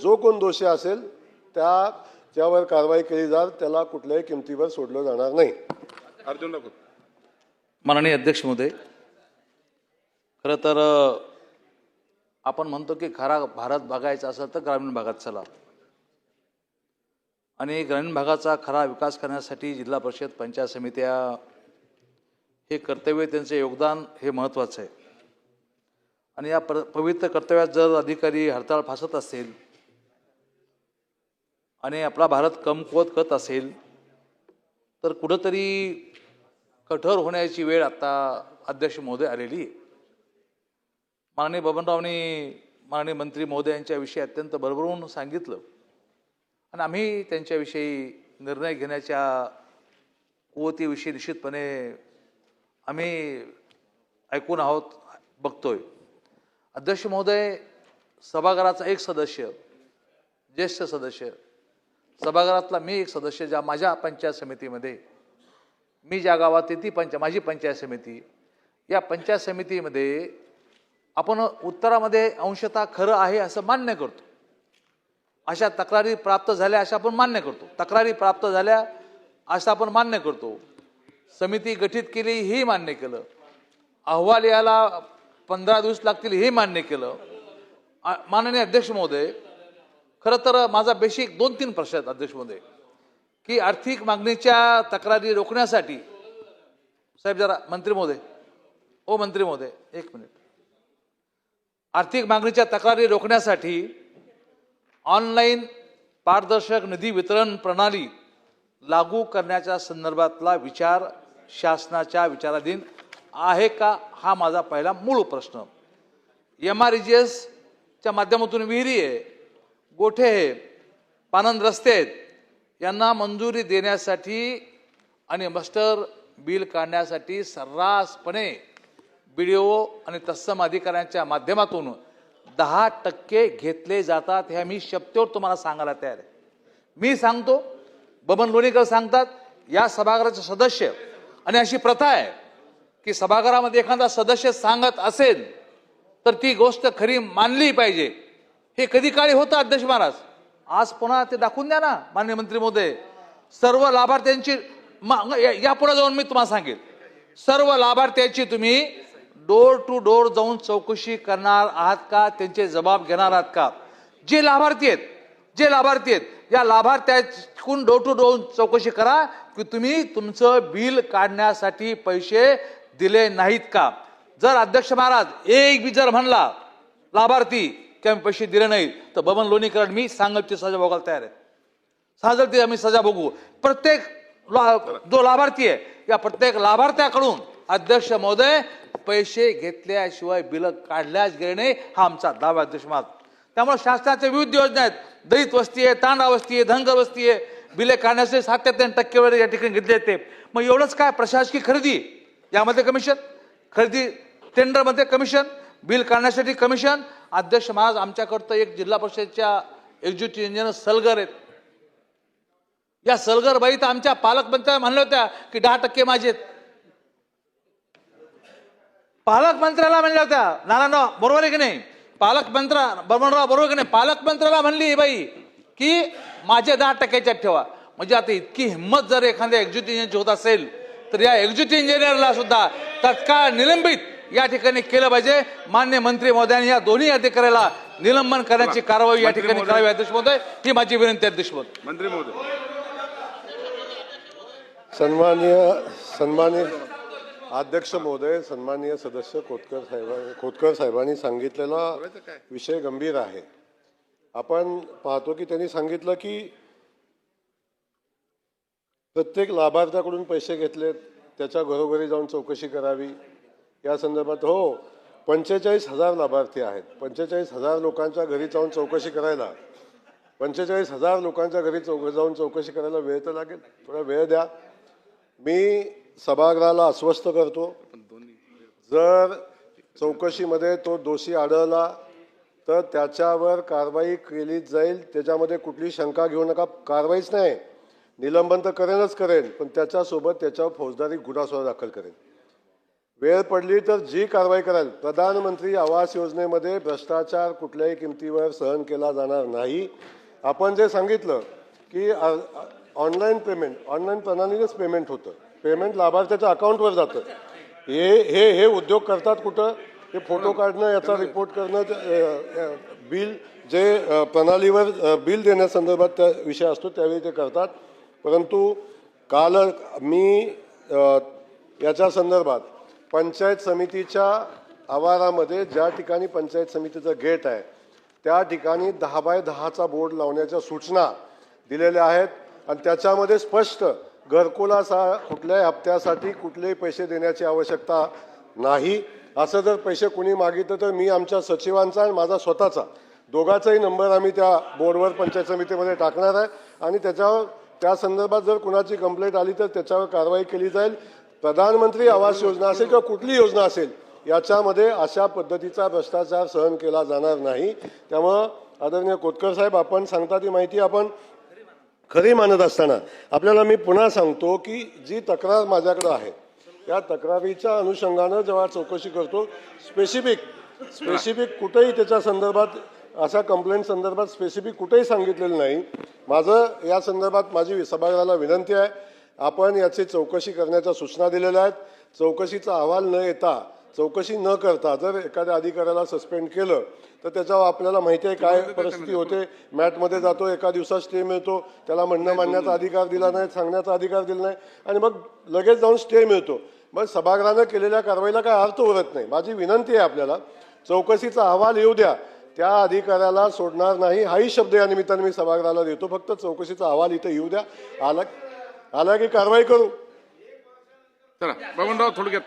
जो कोण दोषी असेल त्याच्यावर कारवाई केली जाईल, त्याला कुठल्याही किमतीवर सोडलं जाणार नाही. अर्जुन राऊत. माननीय अध्यक्ष महोदय, खरं तर आपण म्हणतो की खरा भारत बघायचा असेल तर ग्रामीण भागात चला, आणि ग्रामीण भागाचा खरा विकास करण्यासाठी जिल्हा परिषद पंचायत समित्या हे कर्तव्य, त्यांचे योगदान हे महत्त्वाचं आहे. आणि या पवित्र कर्तव्यात जर अधिकारी हरताळ फासत असेल आणि आपला भारत कमकुवत करत असेल तर कुठंतरी कठोर होण्याची वेळ आता अध्यक्ष महोदय आलेली आहे. माननीय बबनरावनी माननीय मंत्री महोदयांच्याविषयी अत्यंत भरभरून सांगितलं आणि आम्ही त्यांच्याविषयी निर्णय घेण्याच्या कुवतीविषयी निश्चितपणे आम्ही ऐकून आहोत, बघतोय. अध्यक्ष महोदय, सभागृहाचा एक सदस्य, ज्येष्ठ सदस्य, सभागृहातला मी एक सदस्य, ज्या माझ्या पंचायत समितीमध्ये, मी ज्या गावात ती माझी पंचायत समिती, या पंचायत समितीमध्ये आपण उत्तरामध्ये अंशतः खरं आहे असं मान्य करतो. अशा तक्रारी प्राप्त झाल्या असं आपण मान्य करतो. तक्रारी प्राप्त झाल्या असं आपण मान्य करतो. समिती गठीत केली हे मान्य केलं. अहवाल यायला 15 दिवस लागतील हे मान्य केलं. माननीय अध्यक्ष महोदय, खरं तर माझा बेसिक 2-3 प्रश्न आहेत अध्यक्ष महोदय, की आर्थिक मागणीच्या तक्रारी रोखण्यासाठी, साहेब जरा मंत्री महोदय, ओ मंत्री महोदय एक मिनिट, आर्थिक मागणीच्या तक्रारी रोखण्यासाठी ऑनलाईन पारदर्शक निधी वितरण प्रणाली लागू करण्याच्या संदर्भातला विचार शासनाच्या विचाराधीन आहे का, हा माझा पहिला मूळ प्रश्न. MRGSच्या माध्यमातून विहिरी आहे, गोठे आहे, पानंद रस्ते आहेत, यांना मंजुरी देण्यासाठी आणि मास्टर बिल काढण्यासाठी सर्रासपणे BDO आणि तत्सम अधिकाऱ्यांच्या माध्यमातून 10% घेतले जातात. हे मी शब्दावर तुम्हाला सांगायला तयार आहे. मी सांगतो, बबन लोणीकर सांगतात, या सभागृहाचे सदस्य, आणि अशी प्रथा आहे की सभागृहामध्ये एखादा सदस्य सांगत असेल तर ती गोष्ट खरी मानली पाहिजे. हे कधी काळी होतं अध्यक्ष महाराज, आज पुन्हा ते दाखवून द्या ना माननीय मंत्री महोदय. सर्व लाभार्थ्यांची यापुढे जाऊन मी तुम्हाला सांगेन, सर्व लाभार्थ्यांची तुम्ही डोर टू डोर जाऊन चौकशी करणार आहात का, त्यांचे जबाब घेणार आहात का. जे लाभार्थी आहेत या लाभार्थ्याकडून डोर टू डोर चौकशी करा की तुम्ही तुमचं बिल काढण्यासाठी पैसे दिले नाहीत का. जर अध्यक्ष महाराज एक बी जर म्हणला लाभार्थी की आम्ही पैसे दिले नाहीत तर बबन लोणीकर मी सांगत ती सजा भोगायला तयार आहे. सांगत ती आम्ही सजा भोगू. प्रत्येक जो लाभार्थी आहे या प्रत्येक लाभार्थ्याकडून अध्यक्ष महोदय पैसे घेतल्याशिवाय बिल काढल्याच गेले नाही, हा आमचा दावा अध्यक्ष महाराज. त्यामुळे शासनाच्या विविध योजना आहेत, दलित वस्ती आहे, तांडा वस्ती आहे, धनगर वस्ती आहे, बिले काढण्याचे 87% या ठिकाणी घेतले येते. मग एवढंच काय, प्रशासकीय खरेदी यामध्ये कमिशन, खरेदी टेंडरमध्ये कमिशन, बिल काढण्यासाठी कमिशन. अध्यक्ष महाराज, आमच्याकडं एक जिल्हा परिषदेच्या एक्झिक्युटिव्ह इंजिनियर सलगर आहेत. या सलगर बाई तर आमच्या पालकमंत्र्यांना म्हणल्या होत्या की 10% माझे आहेत. पालकमंत्र्याला म्हणल्या होत्या, नारायणराव बरोबर आहे की नाही, बबनराव बरोबर की नाही, पालकमंत्र्याला म्हणली बाई की माझे 10%च्यात ठेवा. म्हणजे आता इतकी हिंमत जर एखाद्या एक्झिक्युटिव्ह इंजिनियरची होत असेल तर या एक्झिक्युटिव्ह इंजिनियरला सुद्धा तत्काळ निलंबित या ठिकाणी केलं पाहिजे. मान्य मंत्री महोदयांनी या दोन्ही अधिकाऱ्याला निलंबन करण्याची कारवाई या ठिकाणी करावी अध्यक्ष महोदय, ही माझी विनंती अध्यक्ष महोदय. मंत्री महोदय. सन्माननीय अध्यक्ष महोदय, सन्माननीय सदस्य खोतकर साहेबांनी सांगितलेला विषय गंभीर आहे. आपण पाहतो की त्यांनी सांगितलं की प्रत्येक लाभार्थ्याकडून पैसे घेतलेत, त्याच्या घरोघरी जाऊन चौकशी करावी. या संदर्भात 45,000 लाभार्थी आहेत. 45,000 लोकांच्या घरी जाऊन चौकशी करायला, 45,000 लोकांच्या घरी जाऊन चौकशी करायला वेळ तर लागेल. थोडा वेळ द्या. मी सभागृहाला आश्वस्त करतो, जर चौकशीमध्ये तो दोषी आढळला तर त्याच्यावर कारवाई केली जाईल. त्याच्यामध्ये कुठली शंका घेऊ नका. कारवाईच नाही, निलंबन तर करेनच करेन, पण त्याच्यासोबत त्याच्यावर फौजदारी गुन्हा सुद्धा दाखल करेन. वेळ पडली तर जी कारवाई कराल, प्रधानमंत्री आवास योजनेमध्ये भ्रष्टाचार कुठल्याही किमतीवर सहन केला जाणार नाही. आपण जे सांगितलं की ऑनलाईन प्रणालीनेच पेमेंट होतं, पेमेंट लाभार्थ्याच्या अकाउंटवर जातं. हे हे हे उद्योग करतात कुठं? हे फोटो काढणं, याचा रिपोर्ट करणं, बिल जे प्रणालीवर बिल देण्यासंदर्भात त्या विषय असतो त्यावेळी ते करतात. परंतु काल मी याच्या संदर्भात पंचायत समितीच्या आवारामध्ये ज्या ठिकाणी पंचायत समितीचं गेट आहे त्या ठिकाणी 10x10चा बोर्ड लावण्याच्या सूचना दिलेल्या आहेत आणि त्याच्यामध्ये स्पष्ट घरकुलाचा कुठल्याही हप्त्यासाठी कुठलेही पैसे देण्याची आवश्यकता नाही. असं जर पैसे कुणी मागितलं तर मी आमच्या सचिवांचा आणि माझा स्वतःचा दोघाचाही नंबर आम्ही त्या बोर्डवर पंचायत समितीमध्ये टाकणार आहे आणि त्याच्यावर त्या संदर्भात जर कुणाची कंप्लेंट आली तर त्याच्यावर कारवाई केली जाईल. प्रधानमंत्री आवास योजना असेल किंवा कुठली योजना असेल याच्यामध्ये अशा पद्धतीचा भ्रष्टाचार सहन केला जाणार नाही. त्यामुळं आदरणीय कोतकर साहेब, आपण सांगता ती माहिती आपण खरी मानत असताना आपल्याला मी पुन्हा सांगतो की जी तक्रार माझ्याकडे आहे त्या तक्रारीच्या अनुषंगानं जेव्हा चौकशी करतो, स्पेसिफिक कुठेही त्याच्या संदर्भात अशा कंप्लेंट संदर्भात स्पेसिफिक कुठेही सांगितलेलं नाही. माझं या संदर्भात माझी सभागृहाला विनंती आहे, आपण याची चौकशी करण्याच्या सूचना दिलेल्या आहेत. चौकशीचा अहवाल न येता, चौकशी न करता जर एखाद्या अधिकाऱ्याला सस्पेंड केलं तर त्याच्यावर आपल्याला माहिती आहे काय परिस्थिती होते. मॅटमध्ये जातो, एका दिवसात स्टे मिळतो, त्याला म्हणणं मांडण्याचा अधिकार दिला नाही, सांगण्याचा अधिकार दिला नाही आणि मग लगेच जाऊन स्टे मिळतो. मग सभागृहानं केलेल्या कारवाईला काय अर्थ उरत नाही. माझी विनंती आहे आपल्याला, चौकशीचा अहवाल येऊ द्या, त्या अधिकाऱ्याला सोडणार नाही हाही शब्द या निमित्ताने मी सभागृहाला देतो. फक्त चौकशीचा अहवाल इथे येऊ द्या, आला की कारवाई करू. चला बबनराव थोडक्यात